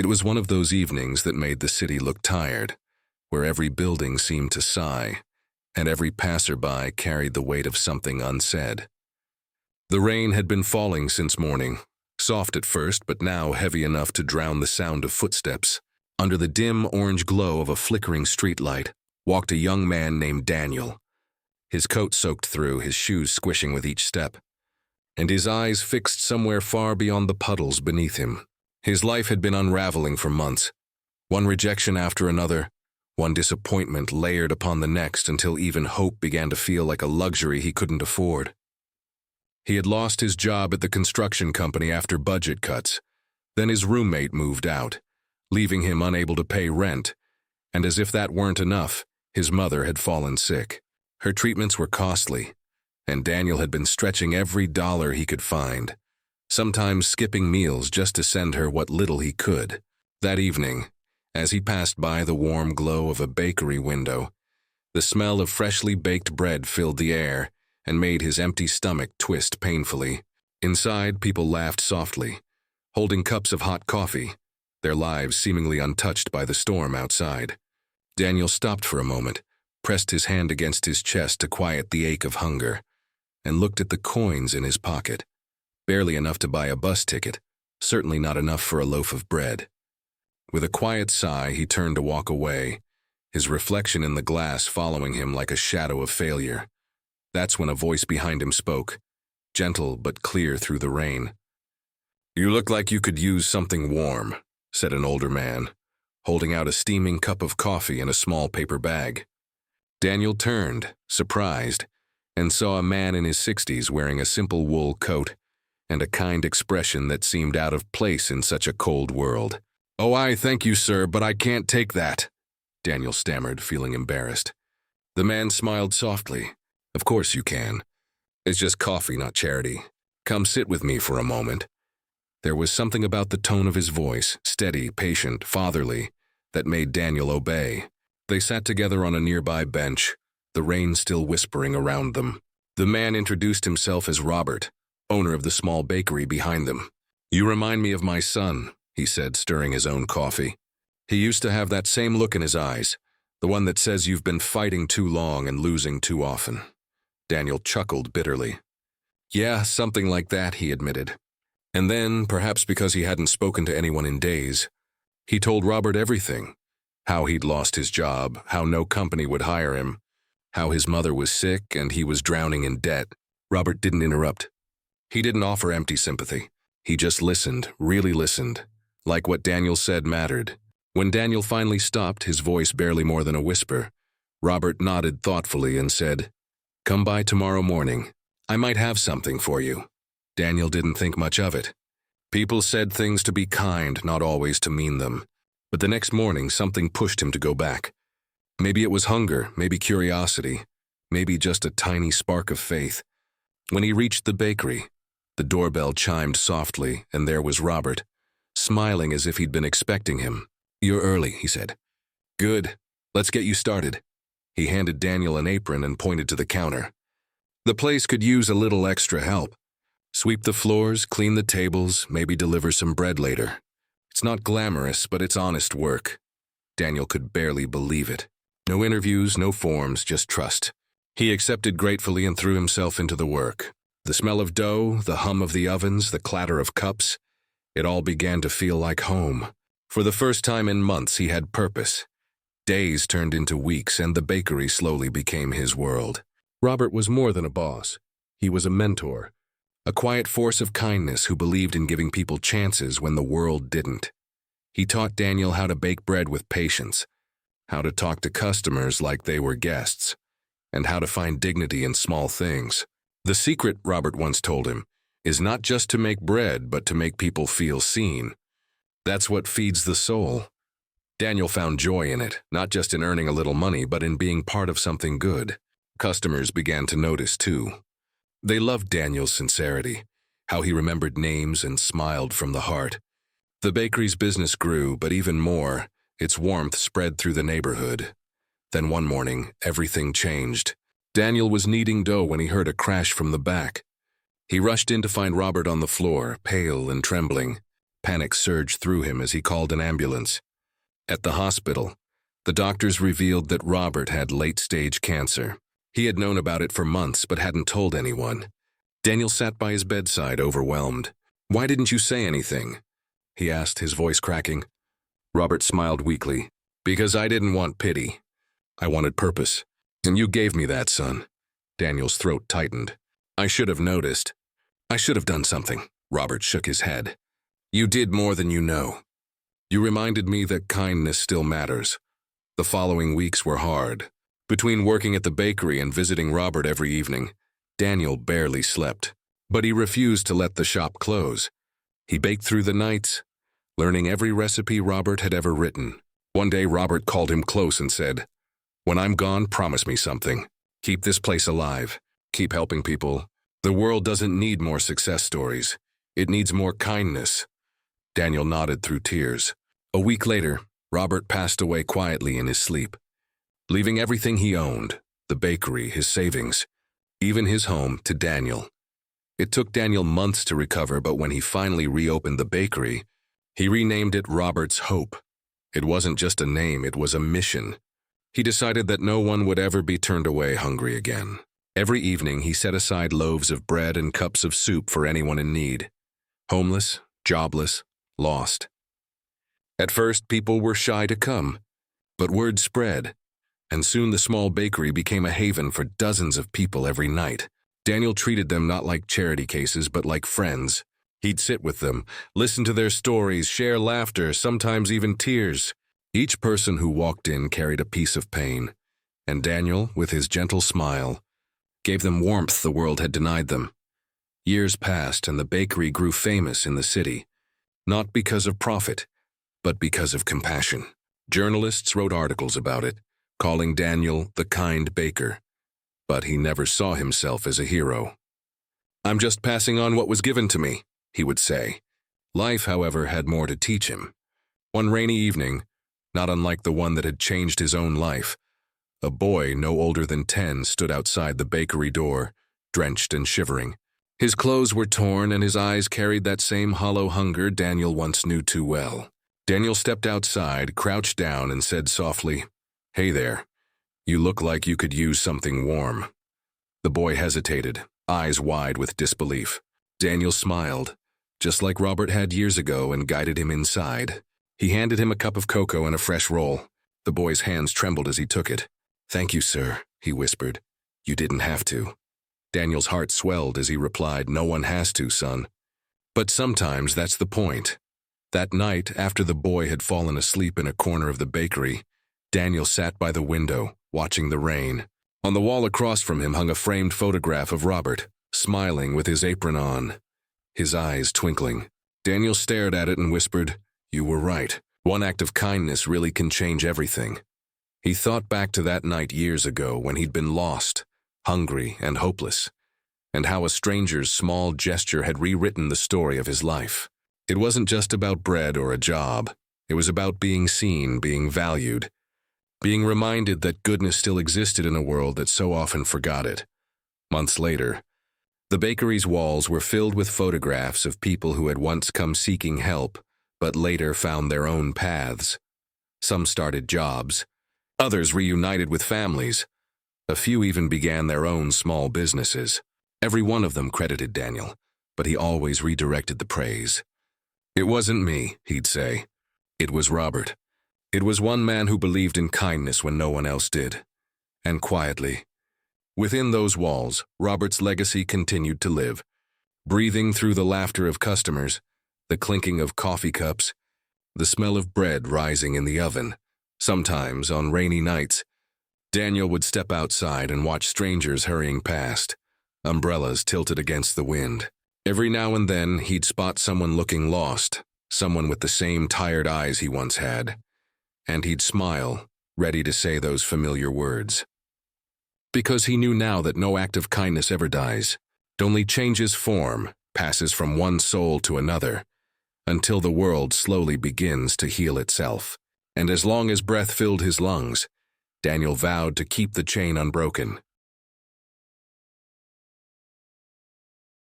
It was one of those evenings that made the city look tired, where every building seemed to sigh, and every passerby carried the weight of something unsaid. The rain had been falling since morning, soft at first but now heavy enough to drown the sound of footsteps. Under the dim orange glow of a flickering streetlight walked a young man named Daniel, his coat soaked through, his shoes squishing with each step, and his eyes fixed somewhere far beyond the puddles beneath him. His life had been unraveling for months, one rejection after another, one disappointment layered upon the next until even hope began to feel like a luxury he couldn't afford. He had lost his job at the construction company after budget cuts. Then his roommate moved out, leaving him unable to pay rent, and as if that weren't enough, his mother had fallen sick. Her treatments were costly, and Daniel had been stretching every dollar he could find, sometimes skipping meals just to send her what little he could. That evening, as he passed by the warm glow of a bakery window, the smell of freshly baked bread filled the air and made his empty stomach twist painfully. Inside, people laughed softly, holding cups of hot coffee, their lives seemingly untouched by the storm outside. Daniel stopped for a moment, pressed his hand against his chest to quiet the ache of hunger, and looked at the coins in his pocket. Barely enough to buy a bus ticket, certainly not enough for a loaf of bread. With a quiet sigh, he turned to walk away, his reflection in the glass following him like a shadow of failure. That's when a voice behind him spoke, gentle but clear through the rain. "You look like you could use something warm," said an older man, holding out a steaming cup of coffee in a small paper bag. Daniel turned, surprised, and saw a man in his 60s wearing a simple wool coat and a kind expression that seemed out of place in such a cold world. "Oh, I thank you, sir, but I can't take that," Daniel stammered, feeling embarrassed. The man smiled softly. "Of course you can. It's just coffee, not charity. Come sit with me for a moment." There was something about the tone of his voice, steady, patient, fatherly, that made Daniel obey. They sat together on a nearby bench, the rain still whispering around them. The man introduced himself as Robert, owner of the small bakery behind them. "You remind me of my son," he said, stirring his own coffee. "He used to have that same look in his eyes, the one that says you've been fighting too long and losing too often." Daniel chuckled bitterly. "Yeah, something like that," he admitted. And then, perhaps because he hadn't spoken to anyone in days, he told Robert everything. How he'd lost his job, how no company would hire him, how his mother was sick and he was drowning in debt. Robert didn't interrupt. He didn't offer empty sympathy. He just listened, really listened, like what Daniel said mattered. When Daniel finally stopped, his voice barely more than a whisper, Robert nodded thoughtfully and said, "Come by tomorrow morning. I might have something for you." Daniel didn't think much of it. People said things to be kind, not always to mean them. But the next morning, something pushed him to go back. Maybe it was hunger, maybe curiosity, maybe just a tiny spark of faith. When he reached the bakery, the doorbell chimed softly, and there was Robert, smiling as if he'd been expecting him. "You're early," he said. "Good. Let's get you started." He handed Daniel an apron and pointed to the counter. "The place could use a little extra help. Sweep the floors, clean the tables, maybe deliver some bread later. It's not glamorous, but it's honest work." Daniel could barely believe it. No interviews, no forms, just trust. He accepted gratefully and threw himself into the work. The smell of dough, the hum of the ovens, the clatter of cups, it all began to feel like home. For the first time in months, he had purpose. Days turned into weeks, and the bakery slowly became his world. Robert was more than a boss. He was a mentor. A quiet force of kindness who believed in giving people chances when the world didn't. He taught Daniel how to bake bread with patience, how to talk to customers like they were guests, and how to find dignity in small things. The secret, Robert once told him, is not just to make bread, but to make people feel seen. That's what feeds the soul. Daniel found joy in it, not just in earning a little money, but in being part of something good. Customers began to notice, too. They loved Daniel's sincerity, how he remembered names and smiled from the heart. The bakery's business grew, but even more, its warmth spread through the neighborhood. Then one morning, everything changed. Daniel was kneading dough when he heard a crash from the back. He rushed in to find Robert on the floor, pale and trembling. Panic surged through him as he called an ambulance. At the hospital, the doctors revealed that Robert had late-stage cancer. He had known about it for months but hadn't told anyone. Daniel sat by his bedside, overwhelmed. "Why didn't you say anything?" he asked, his voice cracking. Robert smiled weakly. "Because I didn't want pity. I wanted purpose. And you gave me that, son." Daniel's throat tightened. "I should have noticed. I should have done something." Robert shook his head. "You did more than you know. You reminded me that kindness still matters." The following weeks were hard. Between working at the bakery and visiting Robert every evening, Daniel barely slept. But he refused to let the shop close. He baked through the nights, learning every recipe Robert had ever written. One day, Robert called him close and said, "When I'm gone, promise me something. Keep this place alive. Keep helping people. The world doesn't need more success stories. It needs more kindness." Daniel nodded through tears. A week later, Robert passed away quietly in his sleep, leaving everything he owned, the bakery, his savings, even his home, to Daniel. It took Daniel months to recover, but when he finally reopened the bakery, he renamed it Robert's Hope. It wasn't just a name, it was a mission. He decided that no one would ever be turned away hungry again. Every evening, he set aside loaves of bread and cups of soup for anyone in need. Homeless, jobless, lost. At first, people were shy to come, but word spread, and soon the small bakery became a haven for dozens of people every night. Daniel treated them not like charity cases, but like friends. He'd sit with them, listen to their stories, share laughter, sometimes even tears. Each person who walked in carried a piece of pain, and Daniel, with his gentle smile, gave them warmth the world had denied them. Years passed, and the bakery grew famous in the city, not because of profit, but because of compassion. Journalists wrote articles about it, calling Daniel the kind baker. But he never saw himself as a hero. "I'm just passing on what was given to me," he would say. Life, however, had more to teach him. One rainy evening, not unlike the one that had changed his own life, a boy no older than 10 stood outside the bakery door, drenched and shivering. His clothes were torn and his eyes carried that same hollow hunger Daniel once knew too well. Daniel stepped outside, crouched down, and said softly, "Hey there, you look like you could use something warm." The boy hesitated, eyes wide with disbelief. Daniel smiled, just like Robert had years ago, and guided him inside. He handed him a cup of cocoa and a fresh roll. The boy's hands trembled as he took it. "Thank you, sir," he whispered. "You didn't have to." Daniel's heart swelled as he replied, "No one has to, son." But sometimes that's the point. That night, after the boy had fallen asleep in a corner of the bakery, Daniel sat by the window, watching the rain. On the wall across from him hung a framed photograph of Robert, smiling with his apron on, his eyes twinkling. Daniel stared at it and whispered, "You were right. One act of kindness really can change everything." He thought back to that night years ago when he'd been lost, hungry, and hopeless, and how a stranger's small gesture had rewritten the story of his life. It wasn't just about bread or a job. It was about being seen, being valued, being reminded that goodness still existed in a world that so often forgot it. Months later, the bakery's walls were filled with photographs of people who had once come seeking help, but later found their own paths. Some started jobs. Others reunited with families. A few even began their own small businesses. Every one of them credited Daniel, but he always redirected the praise. "It wasn't me," he'd say. "It was Robert. It was one man who believed in kindness when no one else did." And quietly, within those walls, Robert's legacy continued to live, breathing through the laughter of customers, the clinking of coffee cups, the smell of bread rising in the oven. Sometimes, on rainy nights, Daniel would step outside and watch strangers hurrying past, umbrellas tilted against the wind. Every now and then, he'd spot someone looking lost, someone with the same tired eyes he once had, and he'd smile, ready to say those familiar words. Because he knew now that no act of kindness ever dies. It only changes form, passes from one soul to another, until the world slowly begins to heal itself. And as long as breath filled his lungs, Daniel vowed to keep the chain unbroken.